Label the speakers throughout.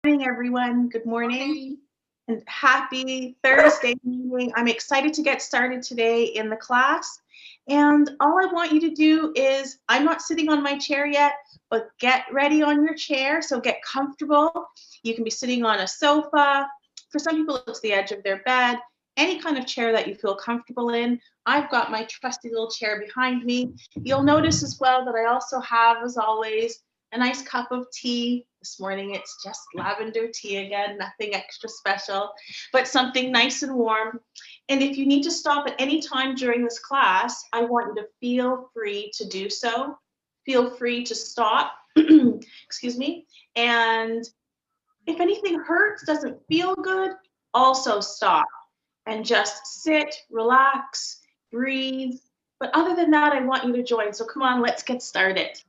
Speaker 1: Morning, everyone. Good morning and happy Thursday morning. I'm excited to get started today in the class. And all I want you to do is, I'm not sitting on my chair yet, but get ready on your chair. So get comfortable. You can be sitting on a sofa. For some people, it's the edge of their bed. Any kind of chair that you feel comfortable in. I've got my trusty little chair behind me. You'll notice as well that I also have, as always, a nice cup of tea. This morning it's just lavender tea again, nothing extra special, but something nice and warm. And if you need to stop at any time during this class, I want you to feel free to do so. Feel free to stop, excuse me. And if anything hurts, doesn't feel good, also stop and just sit, relax, breathe. But other than that, I want you to join. So come on, let's get started.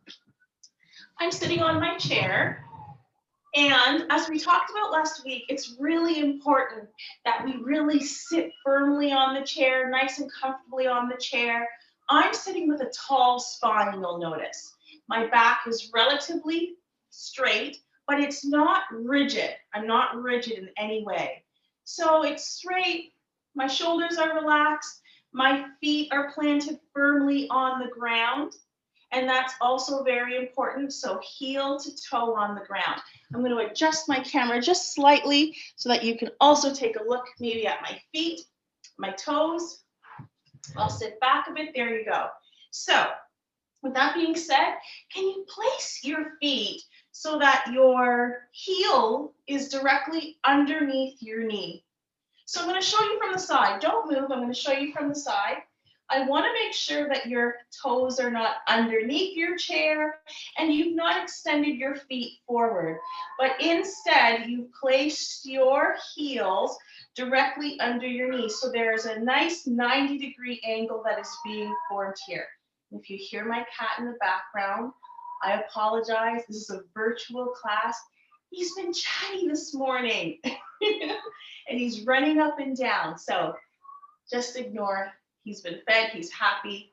Speaker 1: I'm sitting on my chair. And as we talked about last week, it's really important that we really sit firmly on the chair, nice and comfortably on the chair. I'm sitting with a tall spine, you'll notice. My back is relatively straight, but it's not rigid. I'm not rigid in any way. So it's straight, my shoulders are relaxed, my feet are planted firmly on the ground. And that's also very important. So heel to toe on the ground. I'm going to adjust my camera just slightly so that you can also take a look maybe at my feet, my toes. I'll sit back a bit. There you go. So with that being said, can you place your feet so that your heel is directly underneath your knee? So I'm going to show you from the side. Don't move. I'm going to show you from the side. I want to make sure that your toes are not underneath your chair and you've not extended your feet forward, but instead you've placed your heels directly under your knees. So there's a nice 90-degree angle that is being formed here. If you hear my cat in the background, I apologize. This is a virtual class. He's been chatty this morning and he's running up and down. So just ignore. He's been fed. He's happy.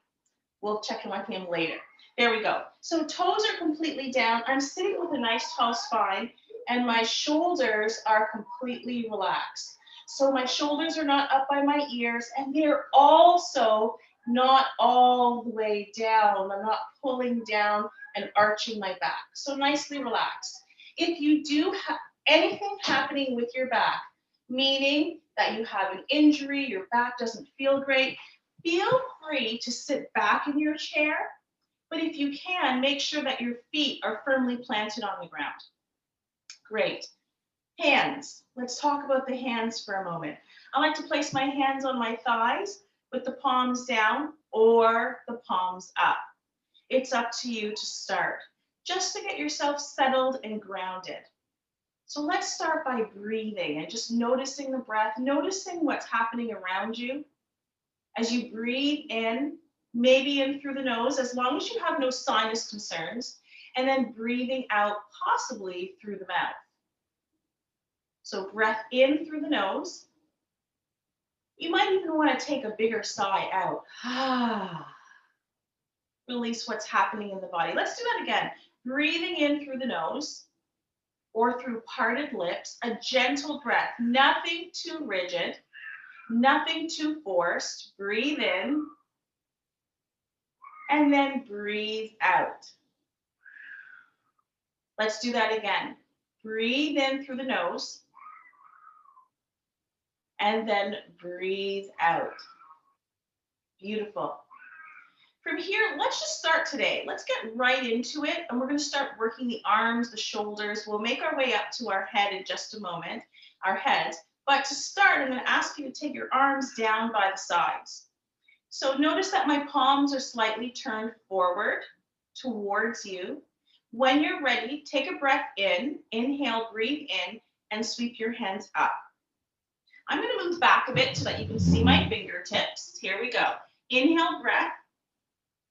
Speaker 1: We'll check in on him later. There we go. So toes are completely down. I'm sitting with a nice tall spine and my shoulders are completely relaxed. So my shoulders are not up by my ears and they're also not all the way down. I'm not pulling down and arching my back. So nicely relaxed. If you do have anything happening with your back, meaning that you have an injury, your back doesn't feel great, feel free to sit back in your chair. But if you can, make sure that your feet are firmly planted on the ground. Great. Hands. Let's talk about the hands for a moment. I like to place my hands on my thighs with the palms down or the palms up. It's up to you to start, just to get yourself settled and grounded. So let's start by breathing and just noticing the breath, noticing what's happening around you. As you breathe in, maybe in through the nose, as long as you have no sinus concerns, and then breathing out possibly through the mouth. So breath in through the nose. You might even want to take a bigger sigh out. Release what's happening in the body. Let's do that again. Breathing in through the nose or through parted lips, a gentle breath, nothing too rigid, nothing too forced. Breathe in and then breathe out. Let's do that again. Breathe in through the nose and then breathe out. Beautiful. From here, let's just start today. Let's get right into it, and we're going to start working the arms, the shoulders. We'll make our way up to our head in just a moment, our heads. But to start, I'm going to ask you to take your arms down by the sides. So notice that my palms are slightly turned forward towards you. When you're ready, take a breath in, inhale, breathe in, and sweep your hands up. I'm going to move back a bit so that you can see my fingertips. Here we go. Inhale, breath.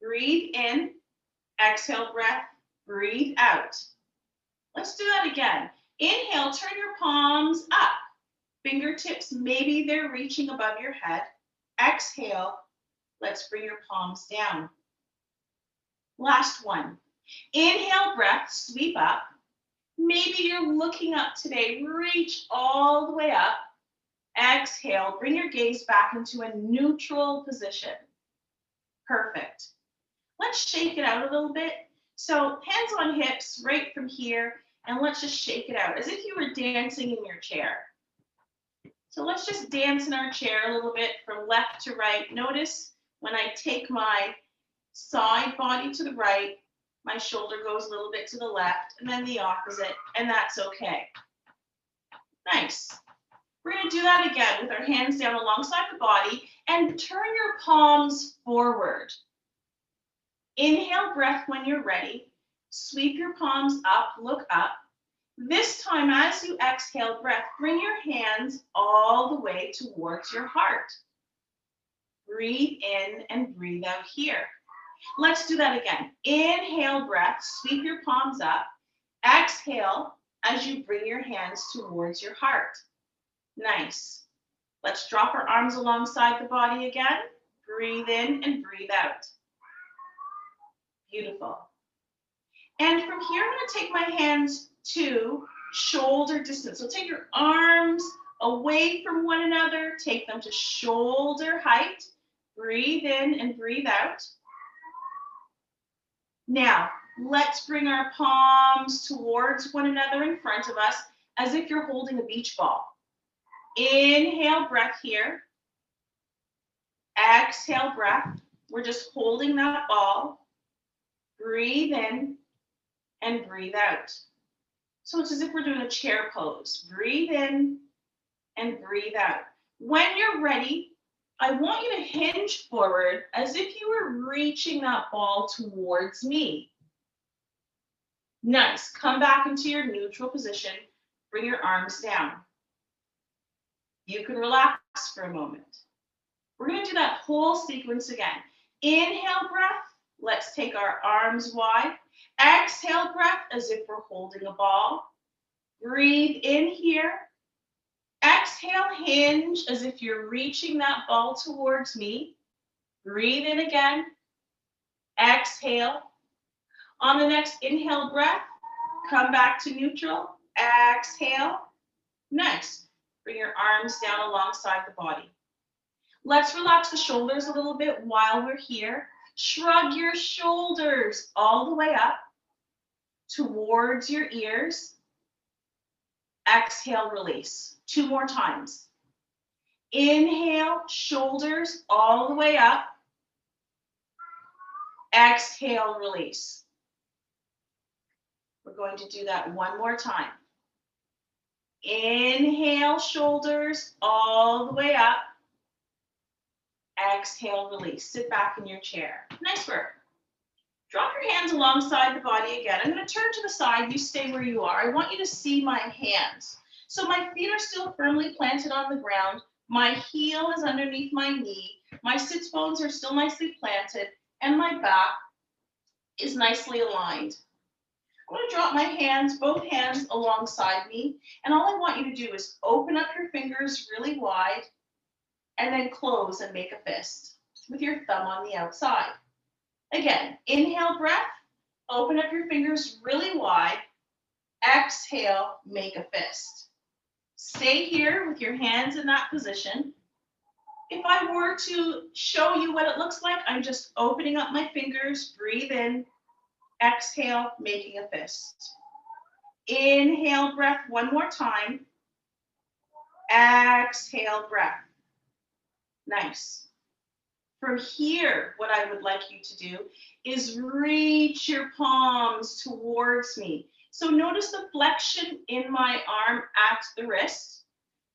Speaker 1: Breathe in, exhale breath, breathe out. Let's do that again. Inhale, turn your palms up. Fingertips, maybe they're reaching above your head. Exhale, let's bring your palms down. Last one. Inhale, breath, sweep up. Maybe you're looking up today. Reach all the way up. Exhale, bring your gaze back into a neutral position. Perfect. Let's shake it out a little bit. So hands on hips right from here, and let's just shake it out as if you were dancing in your chair. So let's just dance in our chair a little bit from left to right. Notice when I take my side body to the right, my shoulder goes a little bit to the left, and then the opposite, and that's okay. Nice. We're going to do that again with our hands down alongside the body, and turn your palms forward. Inhale breath when you're ready. Sweep your palms up, look up. This time, as you exhale breath, bring your hands all the way towards your heart. Breathe in and breathe out here. Let's do that again. Inhale breath, sweep your palms up. Exhale as you bring your hands towards your heart. Nice. Let's drop our arms alongside the body again. Breathe in and breathe out. Beautiful. And from here, I'm going to take my hands to shoulder distance. So take your arms away from one another. Take them to shoulder height. Breathe in and breathe out. Now, let's bring our palms towards one another in front of us as if you're holding a beach ball. Inhale, breath here. Exhale, breath. We're just holding that ball. Breathe in and breathe out. So it's as if we're doing a chair pose. Breathe in and breathe out. When you're ready, I want you to hinge forward as if you were reaching that ball towards me. Nice. Come back into your neutral position. Bring your arms down. You can relax for a moment. We're going to do that whole sequence again. Inhale breath. Let's take our arms wide. Exhale breath as if we're holding a ball. Breathe in here. Exhale, hinge as if you're reaching that ball towards me. Breathe in again. Exhale. On the next inhale breath, come back to neutral. Exhale. Nice. Bring your arms down alongside the body. Let's relax the shoulders a little bit while we're here. Shrug your shoulders all the way up towards your ears. Exhale, release. 2 more times. Inhale, shoulders all the way up. Exhale, release. We're going to do that 1 more time. Inhale, shoulders all the way up. Exhale, release. Sit back in your chair. Nice work. Drop your hands alongside the body again. I'm going to turn to the side. You stay where you are. I want you to see my hands. So my feet are still firmly planted on the ground. My heel is underneath my knee. My sits bones are still nicely planted. And my back is nicely aligned. I'm going to drop my hands, both hands alongside me. And all I want you to do is open up your fingers really wide and then close and make a fist with your thumb on the outside. Again, inhale breath, open up your fingers really wide. Exhale, make a fist. Stay here with your hands in that position. If I were to show you what it looks like, I'm just opening up my fingers, breathe in, exhale, making a fist. Inhale breath 1 more time. Exhale breath. Nice. From here, what I would like you to do is reach your palms towards me. So notice the flexion in my arm at the wrist.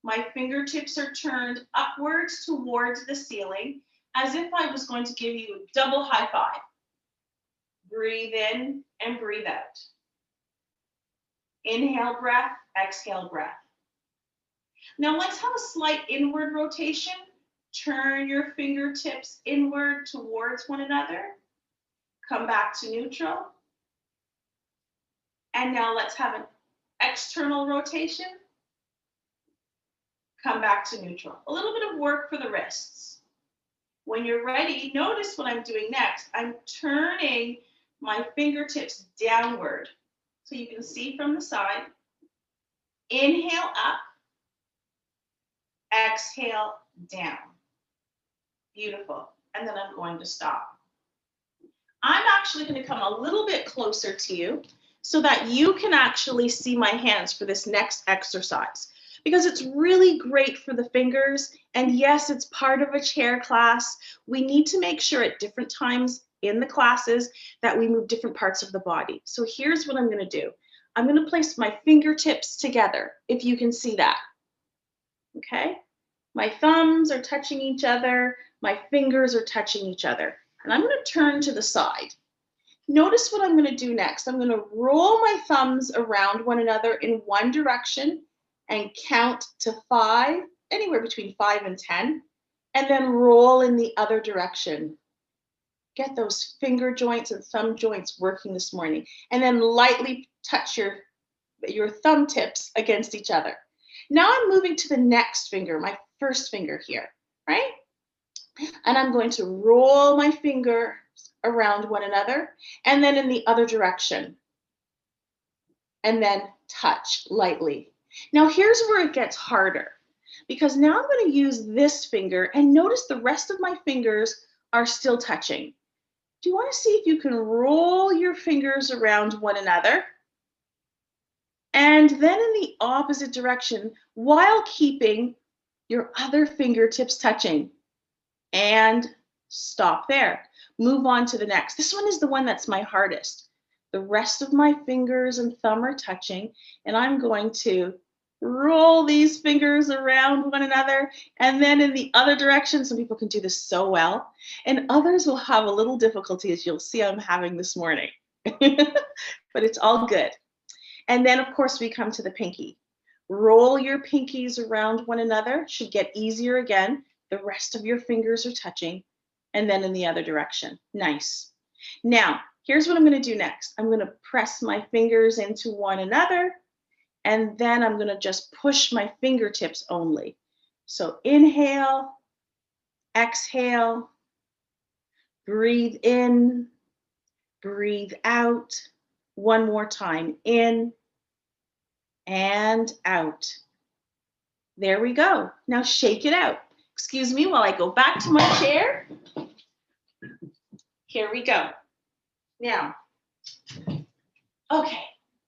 Speaker 1: My fingertips are turned upwards towards the ceiling, as if I was going to give you a double high five. Breathe in and breathe out. Inhale breath, exhale breath. Now let's have a slight inward rotation. Turn your fingertips inward towards one another. Come back to neutral. And now let's have an external rotation. Come back to neutral. A little bit of work for the wrists. When you're ready, notice what I'm doing next. I'm turning my fingertips downward. so you can see from the side. Inhale up, exhale down. Beautiful. And then I'm going to stop. I'm actually going to come a little bit closer to you so that you can actually see my hands for this next exercise, because it's really great for the fingers. And yes, it's part of a chair class. We need to make sure at different times in the classes that we move different parts of the body. So here's what I'm going to do. I'm going to place my fingertips together, if you can see that. Okay? My thumbs are touching each other. My fingers are touching each other. And I'm going to turn to the side. Notice what I'm going to do next. I'm going to roll my thumbs around one another in one direction and count to 5, anywhere between 5 and 10, and then roll in the other direction. Get those finger joints and thumb joints working this morning, and then lightly touch your thumb tips against each other. Now I'm moving to the next finger, my first finger here, right? And I'm going to roll my finger around one another, and then in the other direction, and then touch lightly. Now here's where it gets harder, because now I'm going to use this finger, and notice the rest of my fingers are still touching. Do you want to see if you can roll your fingers around one another? And then in the opposite direction, while keeping your other fingertips touching. And stop there. Move on to the next. This one is the one that's my hardest. The rest of my fingers and thumb are touching, and I'm going to roll these fingers around one another, and then in the other direction. Some people can do this so well, and others will have a little difficulty, as you'll see I'm having this morning. But it's all good. And then, of course, we come to the pinky. Roll your pinkies around one another. Should get easier again. The rest of your fingers are touching, and then in the other direction. Nice. Now, here's what I'm going to do next. I'm going to press my fingers into one another, and then I'm going to just push my fingertips only. So inhale, exhale, breathe in, breathe out. One more time, in and out. There we go. Now shake it out. Excuse me while I go back to my chair. Here we go. Now, okay,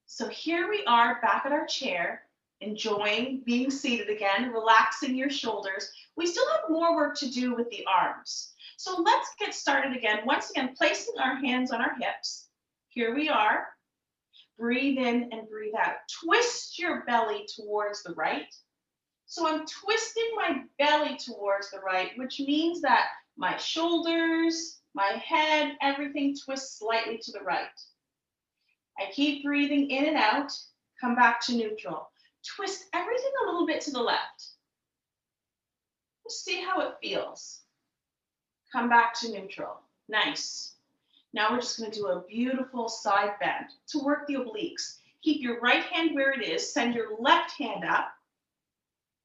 Speaker 1: so here we are back at our chair, enjoying being seated again, relaxing your shoulders. We still have more work to do with the arms. So let's get started again. Once again, placing our hands on our hips. Here we are. Breathe in and breathe out. Twist your belly towards the right. So I'm twisting my belly towards the right, which means that my shoulders, my head, everything twists slightly to the right. I keep breathing in and out, come back to neutral. Twist everything a little bit to the left. Just see how it feels. Come back to neutral. Nice. Now we're just going to do a beautiful side bend to work the obliques. Keep your right hand where it is. Send your left hand up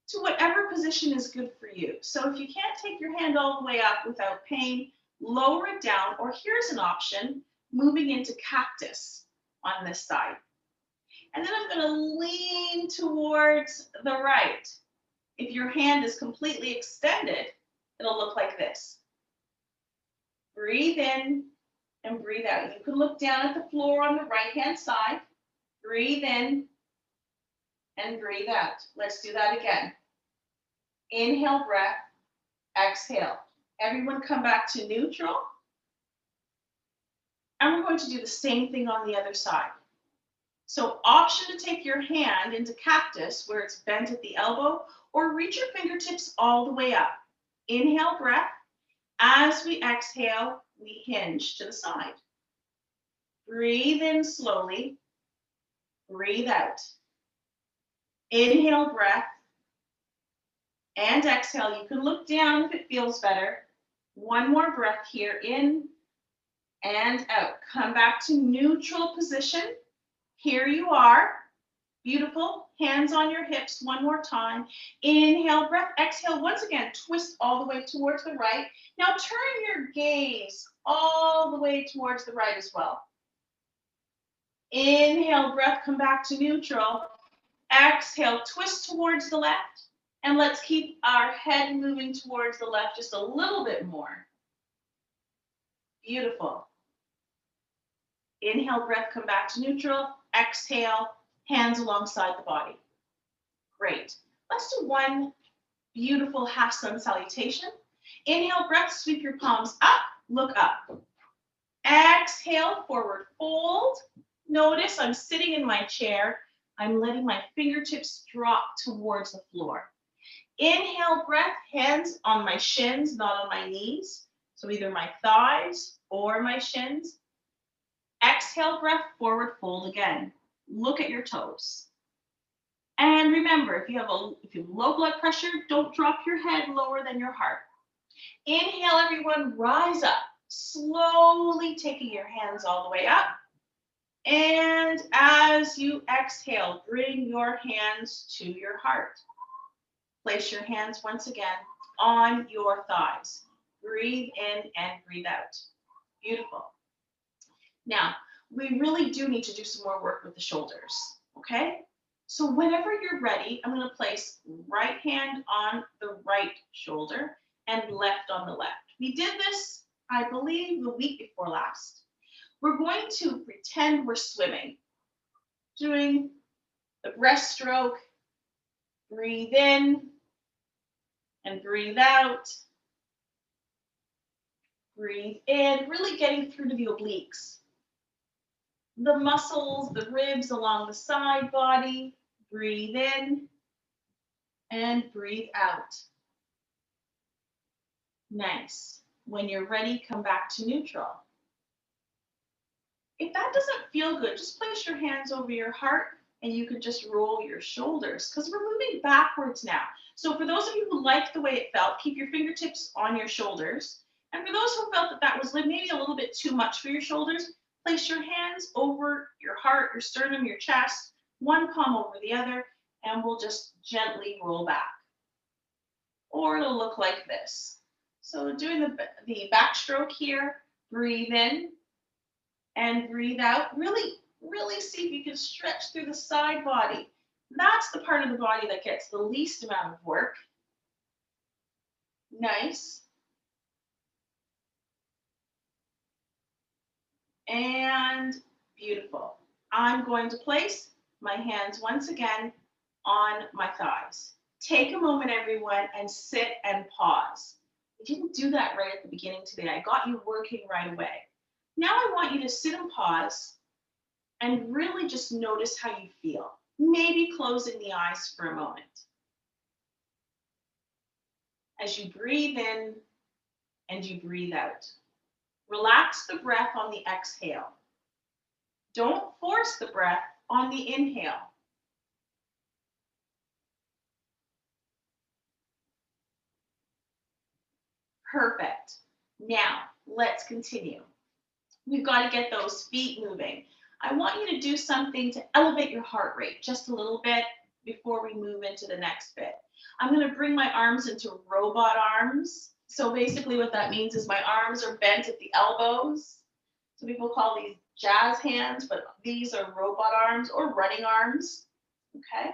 Speaker 1: to whatever position is good for you. So if you can't take your hand all the way up without pain, lower it down, or here's an option, moving into cactus on this side. And then I'm going to lean towards the right. If your hand is completely extended, it'll look like this. Breathe in and breathe out. You can look down at the floor on the right-hand side. Breathe in and breathe out. Let's do that again. Inhale, breath, exhale. Everyone come back to neutral. And we're going to do the same thing on the other side. So option to take your hand into cactus where it's bent at the elbow, or reach your fingertips all the way up. Inhale, breath. As we exhale, we hinge to the side. Breathe in slowly. Breathe out. Inhale, breath. And exhale. You can look down if it feels better. One more breath here, in and out. Come back to neutral position. Here you are. Beautiful. Hands on your hips one more time. Inhale, breath. Exhale. Once again, twist all the way towards the right. Now turn your gaze all the way towards the right as well. Inhale, breath, come back to neutral. Exhale, twist towards the left. And let's keep our head moving towards the left just a little bit more. Beautiful. Inhale, breath, come back to neutral. Exhale, hands alongside the body. Great. Let's do one beautiful half sun salutation. Inhale, breath, sweep your palms up, look up. Exhale, forward fold. Notice I'm sitting in my chair. I'm letting my fingertips drop towards the floor. Inhale, breath, hands on my shins, not on my knees. So either my thighs or my shins. Exhale, breath, forward fold again. Look at your toes. And remember, if you have low blood pressure, don't drop your head lower than your heart. Inhale, everyone, rise up. Slowly taking your hands all the way up. And as you exhale, bring your hands to your heart. Place your hands once again on your thighs. Breathe in and breathe out. Beautiful. Now, we really do need to do some more work with the shoulders, okay? So whenever you're ready, I'm going to place right hand on the right shoulder and left on the left. We did this, I believe, the week before last. We're going to pretend we're swimming, doing the breaststroke. Breathe in and breathe out. Breathe in, really getting through to the obliques. The muscles, the ribs along the side body. Breathe in and breathe out. Nice. When you're ready, come back to neutral. If that doesn't feel good, just place your hands over your heart and you can just roll your shoulders because we're moving backwards now. So for those of you who like the way it felt, keep your fingertips on your shoulders. And for those who felt that that was maybe a little bit too much for your shoulders, place your hands over your heart, your sternum, your chest, one palm over the other, and we'll just gently roll back. Or it'll look like this. So doing the backstroke here, breathe in and breathe out. Really see if you can stretch through the side body. That's the part of the body that gets the least amount of work. Nice. And beautiful. I'm going to place my hands once again on my thighs. Take a moment, everyone, and sit and pause. I didn't do that right at the beginning today. I got you working right away. Now I want you to sit and pause and really just notice how you feel. Maybe closing the eyes for a moment. As you breathe in and you breathe out. Relax the breath on the exhale. Don't force the breath on the inhale. Perfect. Now, let's continue. We've got to get those feet moving. I want you to do something to elevate your heart rate just a little bit before we move into the next bit. I'm going to bring my arms into robot arms. So basically what that means is my arms are bent at the elbows. So people call these jazz hands, but these are robot arms or running arms. Okay.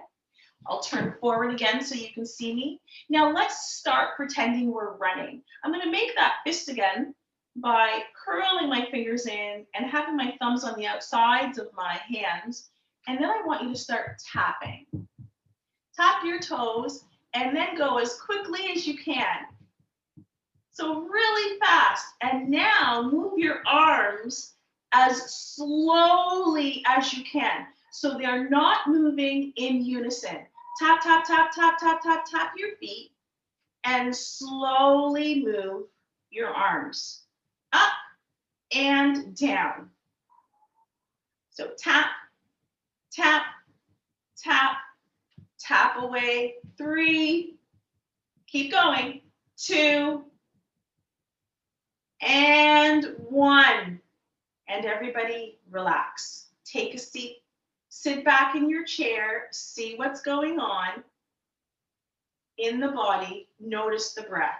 Speaker 1: I'll turn forward again so you can see me. Now let's start pretending we're running. I'm going to make that fist again by curling my fingers in and having my thumbs on the outsides of my hands. And then I want you to start tapping. Tap your toes and then go as quickly as you can. So really fast. And now move your arms as slowly as you can. So they're not moving in unison. Tap, tap, tap, tap, tap, tap, tap your feet and slowly move your arms up and down. So tap, tap, tap, tap away. 3, keep going. 2, and 1. And everybody relax. Take a seat. Sit back in your chair, see what's going on in the body, notice the breath.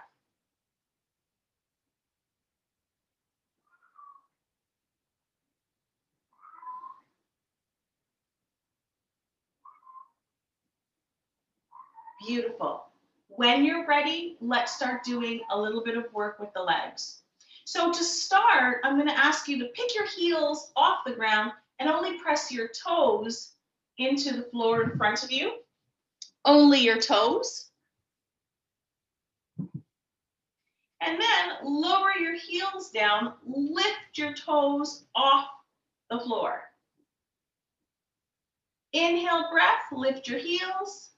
Speaker 1: Beautiful. When you're ready, let's start doing a little bit of work with the legs. So to start, I'm going to ask you to pick your heels off the ground and only press your toes into the floor in front of you. Only your toes. And then lower your heels down, lift your toes off the floor. Inhale breath, lift your heels.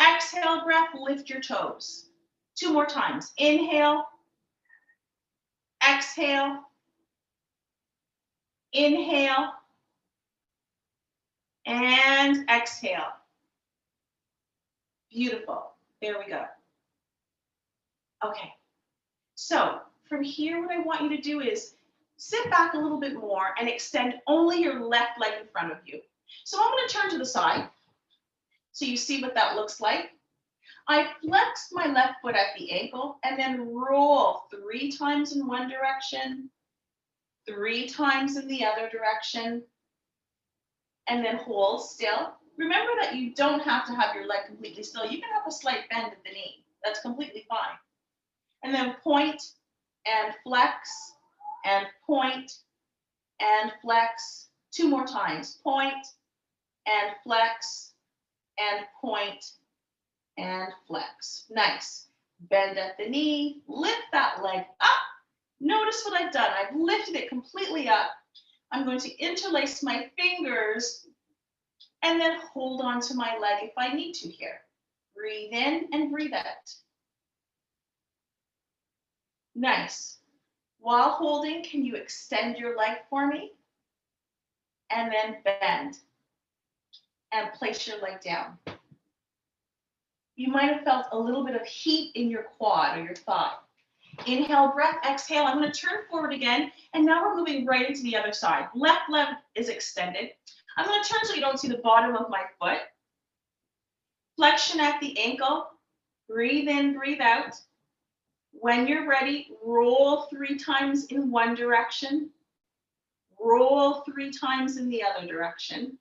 Speaker 1: Exhale breath, lift your toes. 2 more times. Inhale, exhale, inhale, and exhale. Beautiful. There we go. Okay. So from here, what I want you to do is sit back a little bit more and extend only your left leg in front of you. So I'm going to turn to the side so you see what that looks like. I flex my left foot at the ankle and then roll 3 times in one direction, 3 times in the other direction, and then hold still. Remember that you don't have to have your leg completely still. You can have a slight bend at the knee. That's completely fine. And then point and flex and point and flex. 2 more times. Point and flex and point and flex. Nice. Bend at the knee. Lift that leg up. Notice what I've done. I've lifted it completely up. I'm going to interlace my fingers and then hold on to my leg if I need to here. Breathe in and breathe out. Nice. While holding, can you extend your leg for me? And then bend. And place your leg down. You might have felt a little bit of heat in your quad or your thigh. Inhale, breath, exhale. I'm going to turn forward again, and now we're moving right into the other side. Left leg is extended. I'm going to turn so you don't see the bottom of my foot. Flexion at the ankle. Breathe in, breathe out. When you're ready, roll 3 times in one direction. Roll 3 times in the other direction.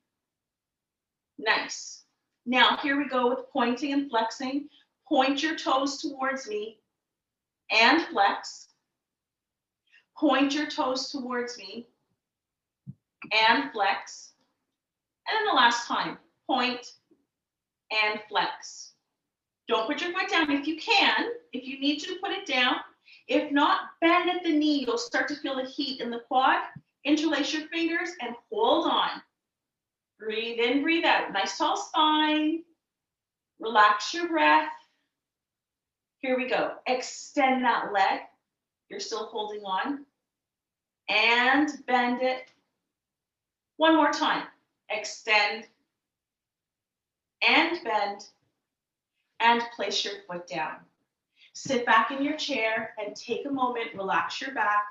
Speaker 1: Nice. Now, here we go with pointing and flexing. Point your toes towards me and flex. Point your toes towards me and flex. And then the last time, point and flex. Don't put your foot down if you can. If you need to, put it down. If not, bend at the knee. You'll start to feel the heat in the quad. Interlace your fingers and hold on. Breathe in, breathe out. Nice tall spine. Relax your breath. Here we go. Extend that leg. You're still holding on. And bend it. One more time. Extend and bend and place your foot down. Sit back in your chair and take a moment, relax your back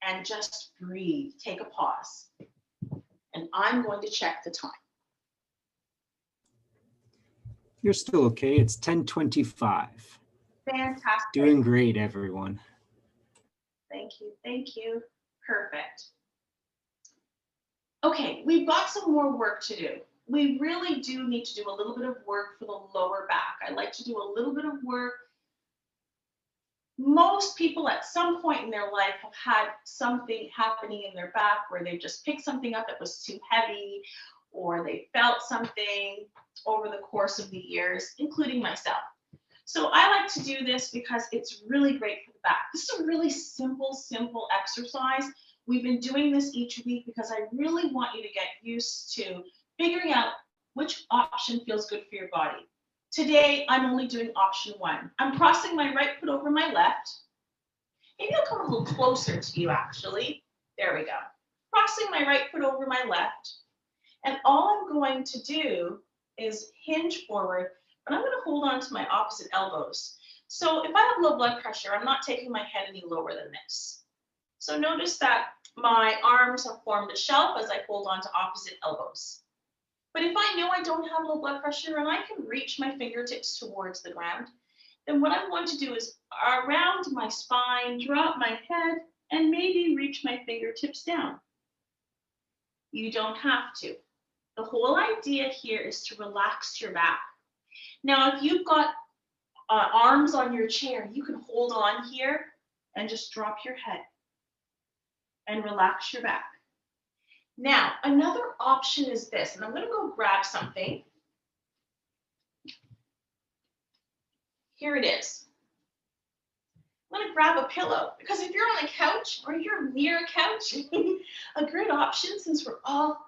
Speaker 1: and just breathe. Take a pause. And I'm going to check the time.
Speaker 2: You're still okay. It's 10:25.
Speaker 1: Fantastic.
Speaker 2: Doing great, everyone.
Speaker 1: Thank you. Thank you. Perfect. Okay, we've got some more work to do. We really do need to do a little bit of work for the lower back. I like to do a little bit of work. Most people at some point in their life have had something happening in their back where they just picked something up that was too heavy, or they felt something over the course of the years, including myself. So I like to do this because it's really great for the back. This is a really simple exercise. We've been doing this each week because I really want you to get used to figuring out which option feels good for your body. Today, I'm only doing option 1. I'm crossing my right foot over my left. Maybe I'll come a little closer to you, actually. There we go. Crossing my right foot over my left. And all I'm going to do is hinge forward, but I'm going to hold on to my opposite elbows. So if I have low blood pressure, I'm not taking my head any lower than this. So notice that my arms have formed a shelf as I hold on to opposite elbows. But if I know I don't have low blood pressure and I can reach my fingertips towards the ground, then what I'm going to do is around my spine, drop my head, and maybe reach my fingertips down. You don't have to. The whole idea here is to relax your back. Now, if you've got arms on your chair, you can hold on here and just drop your head and relax your back. Now, another option is this, and I'm going to go grab something. Here it is. I'm going to grab a pillow, because if you're on a couch or you're near a couch, a great option, since we're all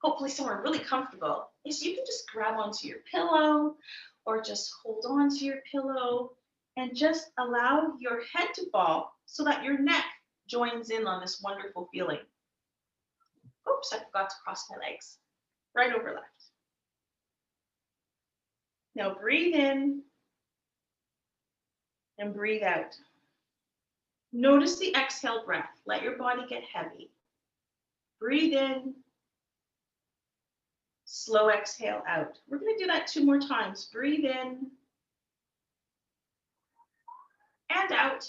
Speaker 1: hopefully somewhere really comfortable, is you can just grab onto your pillow or just hold on to your pillow and just allow your head to fall so that your neck joins in on this wonderful feeling. Oops, I forgot to cross my legs. Right over left. Now breathe in and breathe out. Notice the exhale breath. Let your body get heavy. Breathe in. Slow exhale out. We're going to do that 2 more times. Breathe in and out.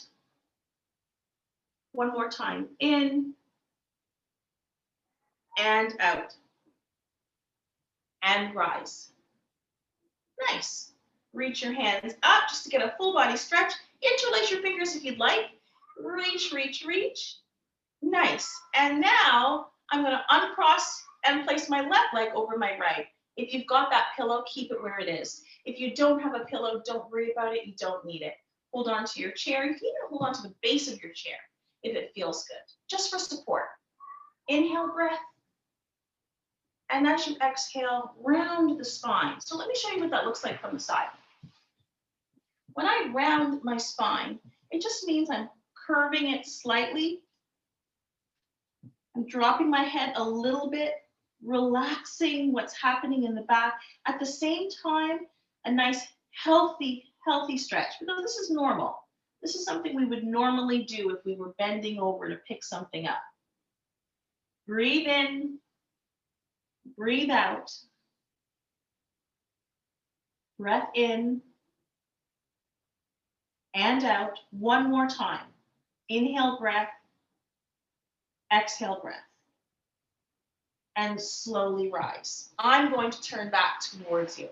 Speaker 1: 1 more time. In and out. And rise. Nice. Reach your hands up just to get a full body stretch. Interlace your fingers if you'd like. Reach, reach, reach. Nice. And now I'm going to uncross and place my left leg over my right. If you've got that pillow, keep it where it is. If you don't have a pillow, don't worry about it. You don't need it. Hold on to your chair. You can even hold on to the base of your chair if it feels good, just for support. Inhale, breath. And as you exhale, round the spine. So let me show you what that looks like from the side. When I round my spine, it just means I'm curving it slightly. I'm dropping my head a little bit, relaxing what's happening in the back. At the same time, a nice, healthy stretch. Because this is normal. This is something we would normally do if we were bending over to pick something up. Breathe in, breathe out. Breath in and out. 1 more time. Inhale, breath. Exhale, breath. And slowly rise. I'm going to turn back towards you.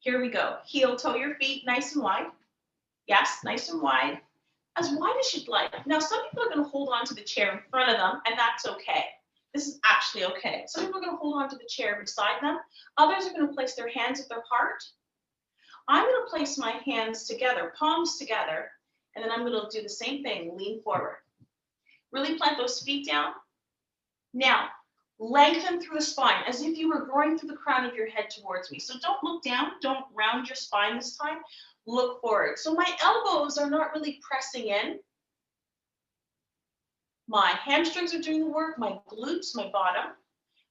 Speaker 1: Here we go. Heel toe your feet nice and wide. Yes, nice and wide. As wide as you'd like. Now, some people are going to hold on to the chair in front of them, and that's okay. This is actually okay. Some people are going to hold on to the chair beside them. Others are going to place their hands at their heart. I'm going to place my hands together, palms together, and then I'm going to do the same thing, lean forward. Really plant those feet down. Now, lengthen through the spine as if you were growing through the crown of your head towards me. So don't look down, don't round your spine this time. Look forward. So my elbows are not really pressing in. My hamstrings are doing the work, my glutes, my bottom,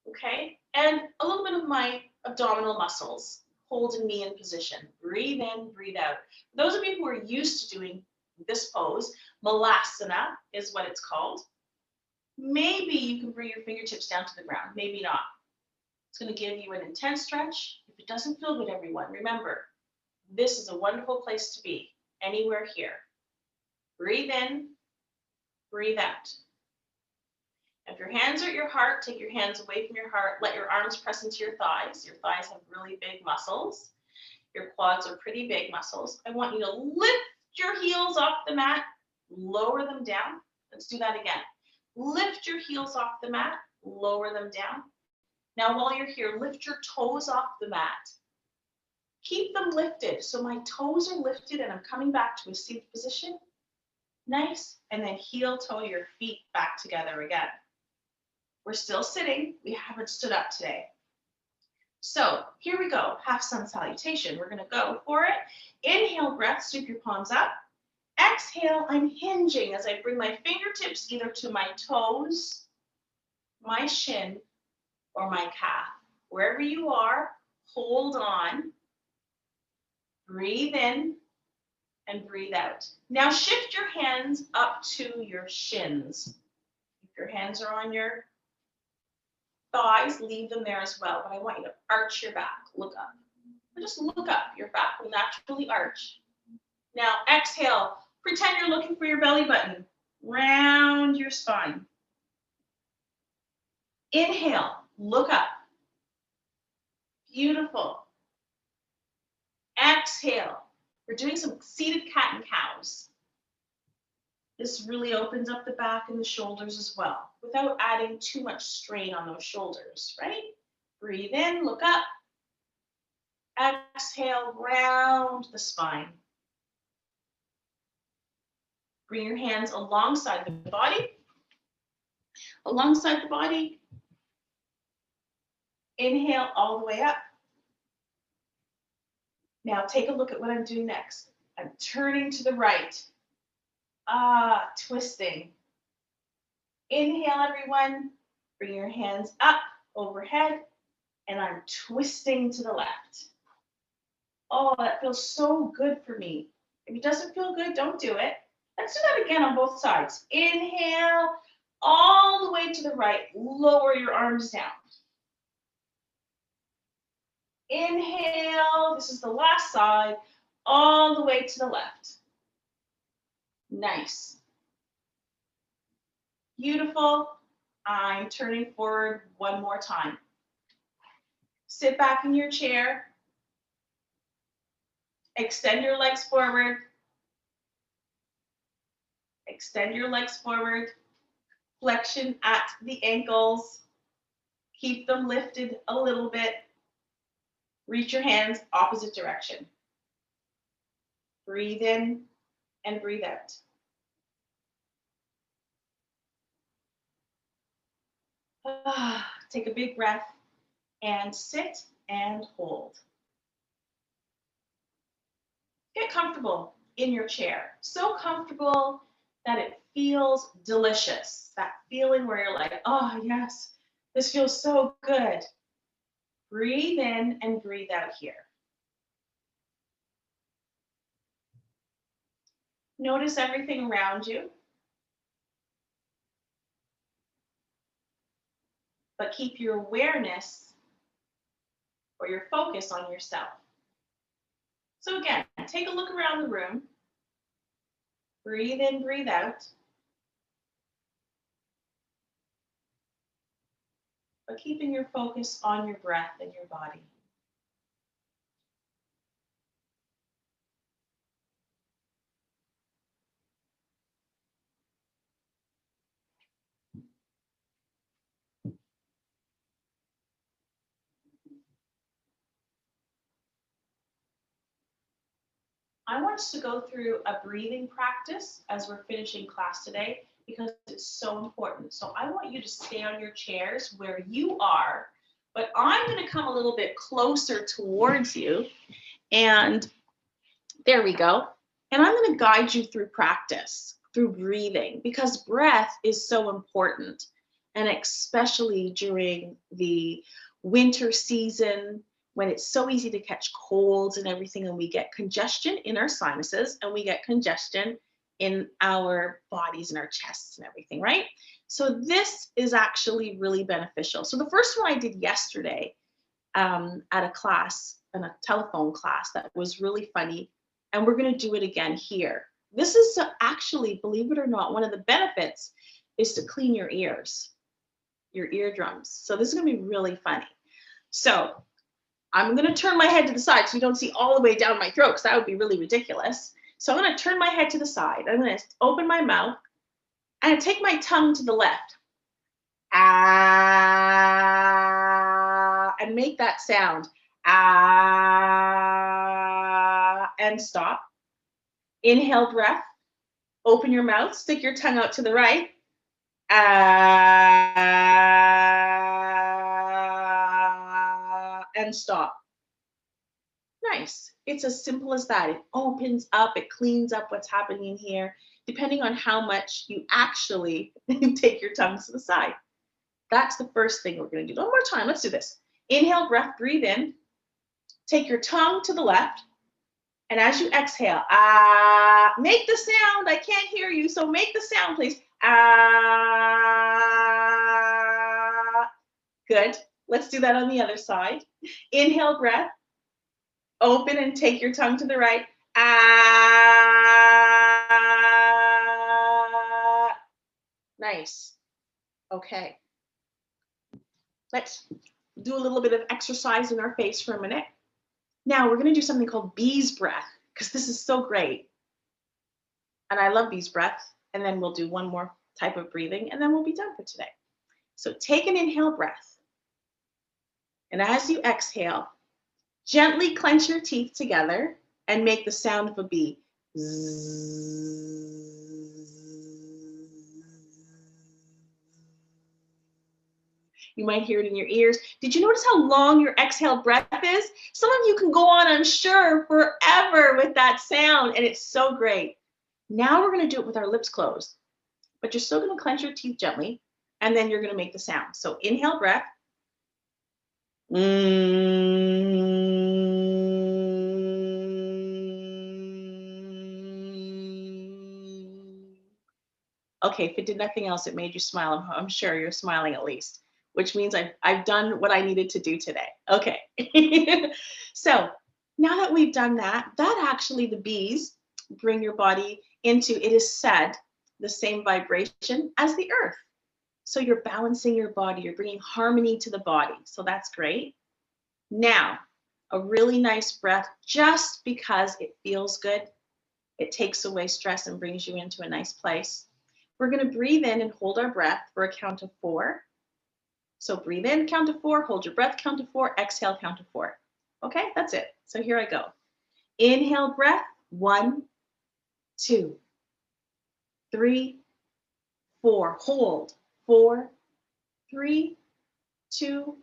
Speaker 1: okay? And a little bit of my abdominal muscles holding me in position. Breathe in, breathe out. Those of you who are used to doing this pose, Malasana is what it's called. Maybe you can bring your fingertips down to the ground, maybe not. It's going to give you an intense stretch. If it doesn't feel good, everyone, remember, this is a wonderful place to be, anywhere here. Breathe in, breathe out. If your hands are at your heart, take your hands away from your heart. Let your arms press into your thighs. Your thighs have really big muscles. Your quads are pretty big muscles. I want you to lift your heels off the mat, lower them down. Let's do that again. Lift your heels off the mat, lower them down. Now, while you're here, lift your toes off the mat. Keep them lifted. So my toes are lifted and I'm coming back to a seated position. Nice. And then heel toe your feet back together again. We're still sitting. We haven't stood up today. So here we go. Half sun salutation. We're going to go for it. Inhale, breath, sweep your palms up. Exhale, I'm hinging as I bring my fingertips either to my toes, my shin, or my calf. Wherever you are, hold on. Breathe in and breathe out. Now shift your hands up to your shins. If your hands are on your thighs, leave them there as well. But I want you to arch your back. Look up. Just look up. Your back will naturally arch. Now exhale. Pretend you're looking for your belly button. Round your spine. Inhale. Look up. Beautiful. exhale. We're doing some seated cat and cows. This really opens up the back and the shoulders as well, without adding too much strain on those shoulders, right? Breathe in, look up. Exhale, round the spine. Bring your hands alongside the body. Alongside the body. Inhale all the way up. Now take a look at what I'm doing next. I'm turning to the right. Twisting. Inhale, everyone. Bring your hands up overhead, and I'm twisting to the left. Oh, that feels so good for me. If it doesn't feel good, don't do it. Let's do that again on both sides. Inhale, all the way to the right. Lower your arms down. Inhale, this is the last side, all the way to the left. Nice. Beautiful. I'm turning forward one more time. Sit back in your chair. Extend your legs forward. Extend your legs forward. Flexion at the ankles. Keep them lifted a little bit. Reach your hands opposite direction. Breathe in and breathe out. Take a big breath and sit and hold. Get comfortable in your chair. So comfortable that it feels delicious. That feeling where you're like, oh yes, this feels so good. Breathe in and breathe out here. Notice everything around you. But keep your awareness or your focus on yourself. So again, take a look around the room. Breathe in, breathe out. But keeping your focus on your breath and your body. I want us to go through a breathing practice as we're finishing class today because it's so important. So I want you to stay on your chairs where you are, but I'm going to come a little bit closer towards you. And there we go. And I'm going to guide you through practice, through breathing, because breath is so important. And especially during the winter season, when it's so easy to catch colds and everything, and we get congestion in our sinuses and we get congestion in our bodies and our chests and everything, right? So this is actually really beneficial. So the first one I did yesterday at a class, in a telephone class, that was really funny. And we're going to do it again here. This is actually, believe it or not, one of the benefits is to clean your ears, your eardrums. So this is going to be really funny. So I'm going to turn my head to the side so you don't see all the way down my throat, because that would be really ridiculous. So I'm going to turn my head to the side. I'm going to open my mouth and take my tongue to the left. Ah, and make that sound. Ah, and stop. Inhale, breath. Open your mouth, stick your tongue out to the right. Ah, and stop. Nice. It's as simple as that. It opens up, it cleans up what's happening here, depending on how much you actually take your tongue to the side. That's the first thing we're going to do. One more time. Let's do this. Inhale, breath, breathe in. Take your tongue to the left. And as you exhale, make the sound. I can't hear you, so make the sound, please. Good. Let's do that on the other side. Inhale, breath. Open and take your tongue to the right. Nice. Okay. Let's do a little bit of exercise in our face for a minute. Now we're going to do something called bee's breath, because this is so great. And I love bee's breath. And then we'll do one more type of breathing, and then we'll be done for today. So take an inhale breath. And as you exhale, gently clench your teeth together and make the sound of a bee. You might hear it in your ears. Did you notice how long your exhale breath is? Some of you can go on, I'm sure, forever with that sound, and it's so great. Now we're going to do it with our lips closed, but you're still going to clench your teeth gently, and then you're going to make the sound. So inhale breath. Okay, if it did nothing else, it made you smile. I'm sure you're smiling at least, which means I've done what I needed to do today. Okay. So now that we've done that, actually the bees bring your body into, it is said, the same vibration as the earth. So you're balancing your body, you're bringing harmony to the body. So that's great. Now, a really nice breath, just because it feels good. It takes away stress and brings you into a nice place. We're going to breathe in and hold our breath for a count of 4. So breathe in, count to 4, hold your breath, count to 4, exhale, count to 4. Okay, that's it. So here I go. Inhale breath, 1, 2, 3, 4. Hold, 4, 3, 2,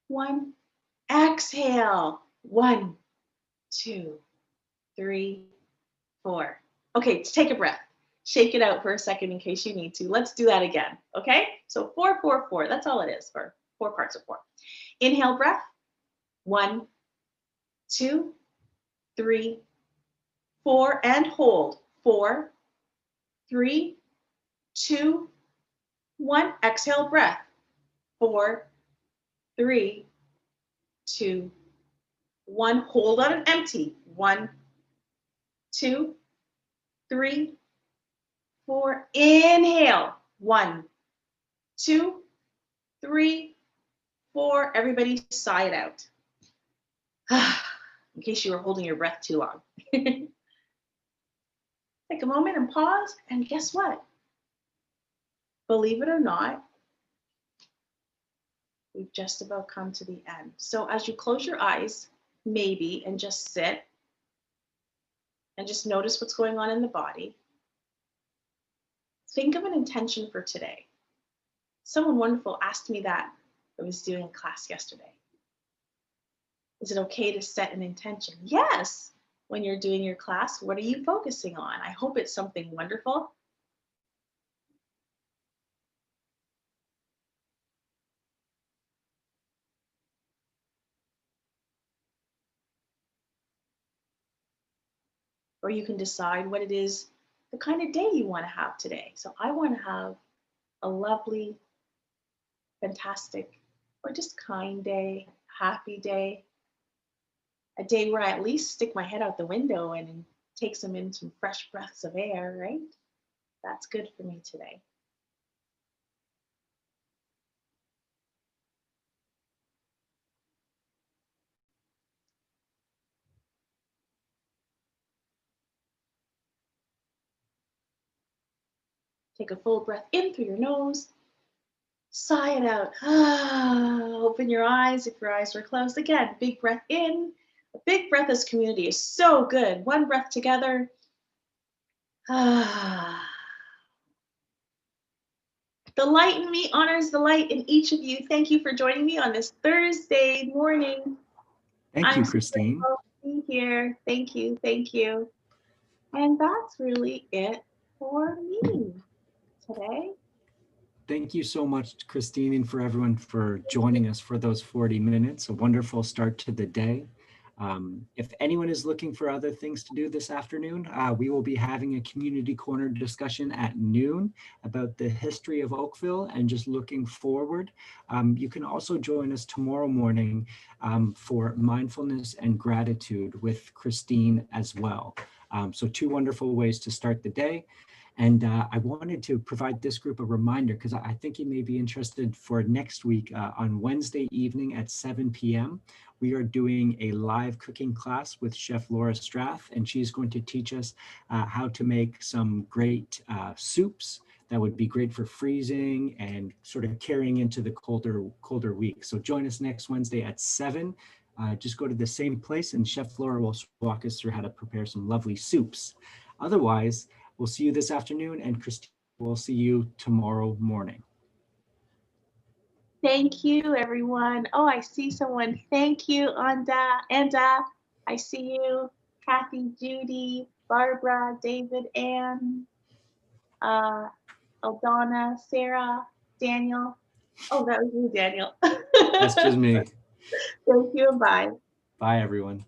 Speaker 1: 1. Exhale, 1, 2, 3, 4. Okay, take a breath. Shake it out for a second in case you need to. Let's do that again, okay? So 4, 4, 4. That's all it is for 4 parts of 4. Inhale breath. 1, 2, 3, 4, and hold. 4, 3, 2, 1. Exhale breath. 4, 3, 2, 1. Hold on and empty. 1, 2, 3, 4. Inhale. 1, 2, 3, 4. Everybody sigh it out. In case you were holding your breath too long. Take a moment and pause, and guess what? Believe it or not, we've just about come to the end. So as you close your eyes, maybe, and just sit, and just notice what's going on in the body, think of an intention for today. Someone wonderful asked me that I was doing a class yesterday. Is it okay to set an intention? Yes. When you're doing your class, what are you focusing on? I hope it's something wonderful. Or you can decide what it is, the kind of day you want to have today. So I want to have a lovely, fantastic, or just kind day, happy day. A day where I at least stick my head out the window and take some fresh breaths of air, right? That's good for me today. Take a full breath in through your nose. Sigh it out. Open your eyes if your eyes were closed. Again, big breath in. A big breath as community is so good. One breath together. The light in me honors the light in each of you. Thank you for joining me on this Thursday morning.
Speaker 2: Thank you, Kristeen.
Speaker 1: So be here. Thank you. Thank you. And that's really it for me today.
Speaker 2: Thank you so much, Kristeen, and for everyone for joining us for those 40 minutes. A wonderful start to the day. If anyone is looking for other things to do this afternoon, we will be having a community corner discussion at noon about the history of Oakville and just looking forward. You can also join us tomorrow morning for mindfulness and gratitude with Kristeen as well. So 2 wonderful ways to start the day. And I wanted to provide this group a reminder because I think you may be interested for next week on Wednesday evening at 7 p.m. We are doing a live cooking class with Chef Laura Strath, and she's going to teach us how to make some great soups that would be great for freezing and sort of carrying into the colder weeks. So join us next Wednesday at 7. Just go to the same place and Chef Laura will walk us through how to prepare some lovely soups. Otherwise, we'll see you this afternoon, and Kristeen, we'll see you tomorrow morning.
Speaker 1: Thank you, everyone. Oh, I see someone. Thank you, Anda. I see you. Kathy, Judy, Barbara, David, Ann, Aldana, Sarah, Daniel. Oh, that was you, Daniel.
Speaker 2: That's just me.
Speaker 1: Thank you and bye.
Speaker 2: Bye, everyone.